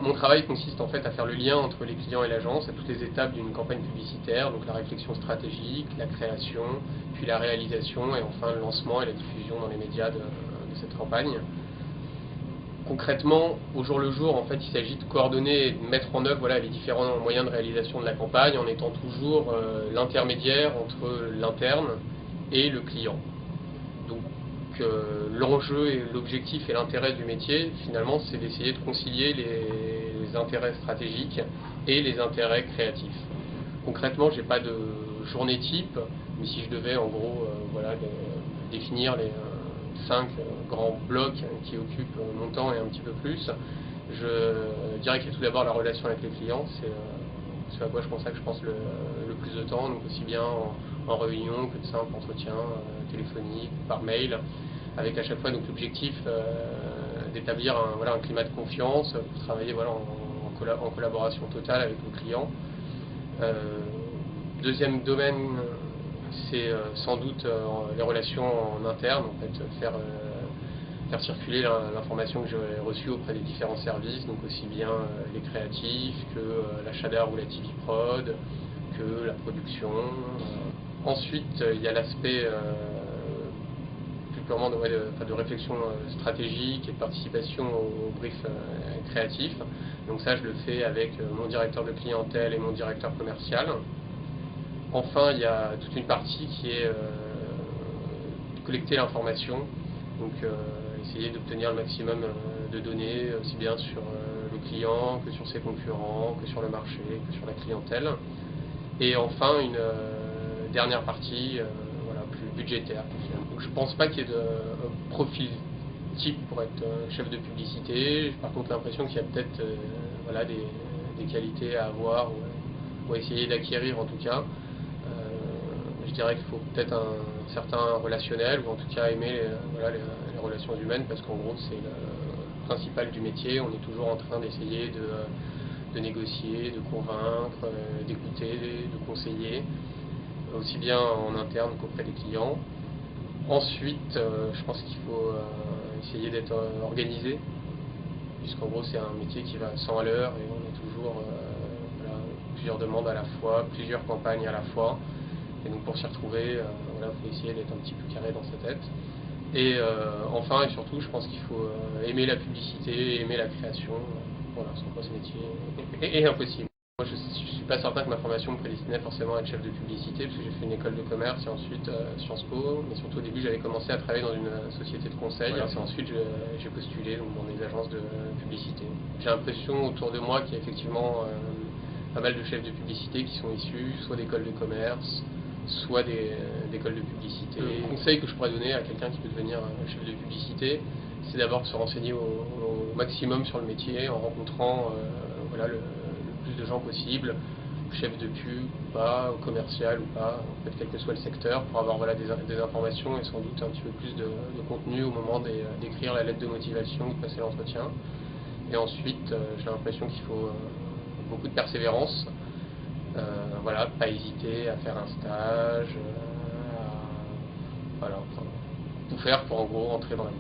mon travail consiste en fait à faire le lien entre les clients et l'agence à toutes les étapes d'une campagne publicitaire, donc la réflexion stratégique, la création, puis la réalisation et enfin le lancement et la diffusion dans les médias de cette campagne. Concrètement, au jour le jour, en fait, il s'agit de coordonner et de mettre en œuvre les différents moyens de réalisation de la campagne en étant toujours l'intermédiaire entre l'interne et le client. Donc l'enjeu et l'objectif et l'intérêt du métier, finalement, c'est d'essayer de concilier les intérêts stratégiques et les intérêts créatifs. Concrètement, je n'ai pas de journée type, mais si je devais en gros définir les 5 grands blocs qui occupent mon temps et un petit peu plus, je dirais qu'il y a tout d'abord la relation avec les clients, c'est ce à quoi je consacre le plus de temps, donc aussi bien en réunion que de simples entretiens téléphoniques, par mail, avec à chaque fois l'objectif d'établir un climat de confiance pour travailler en collaboration totale avec le client. Deuxième domaine, c'est sans doute les relations en interne, en fait, faire circuler l'information que j'ai reçue auprès des différents services, donc aussi bien les créatifs que l'achat d'art ou la TV prod, que la production. Ensuite, il y a l'aspect plus purement de réflexion stratégique et de participation au brief créatif. Donc ça, je le fais avec mon directeur de clientèle et mon directeur commercial. Enfin, il y a toute une partie qui est de collecter l'information, donc essayer d'obtenir le maximum de données, aussi bien sur le client que sur ses concurrents, que sur le marché, que sur la clientèle. Et enfin, une dernière partie plus budgétaire. Donc, je ne pense pas qu'il y ait de profil type pour être chef de publicité. J'ai par contre l'impression qu'il y a peut-être des qualités à avoir ou à essayer d'acquérir en tout cas. Je dirais qu'il faut peut-être un certain relationnel, ou en tout cas aimer les relations humaines, parce qu'en gros c'est le principal du métier. On est toujours en train d'essayer de négocier, de convaincre, d'écouter, de conseiller, aussi bien en interne qu'auprès des clients. Ensuite, je pense qu'il faut essayer d'être organisé, puisqu'en gros c'est un métier qui va 100 à l'heure et on a toujours plusieurs demandes à la fois, plusieurs campagnes à la fois. Et donc pour s'y retrouver, il faut essayer d'être un petit peu carré dans sa tête. Et enfin et surtout, je pense qu'il faut aimer la publicité, aimer la création. Sans quoi ce métier est impossible. Moi, je ne suis pas certain que ma formation me prédestinait forcément à être chef de publicité, parce que j'ai fait une école de commerce et ensuite Sciences Po, mais surtout au début j'avais commencé à travailler dans une société de conseil, et ensuite j'ai postulé dans des agences de publicité. J'ai l'impression autour de moi qu'il y a effectivement pas mal de chefs de publicité qui sont issus soit d'écoles de commerce, soit d'écoles de publicité. Le conseil que je pourrais donner à quelqu'un qui veut devenir chef de publicité, c'est d'abord de se renseigner au maximum sur le métier en rencontrant le plus de gens possible, chef de pub ou pas, commercial ou pas, en fait, quel que soit le secteur, pour avoir des informations et sans doute un petit peu plus de contenu au moment d'écrire la lettre de motivation ou de passer l'entretien. Et ensuite, j'ai l'impression qu'il faut beaucoup de persévérance, pas hésiter à faire un stage, tout faire pour en gros entrer dans la vie.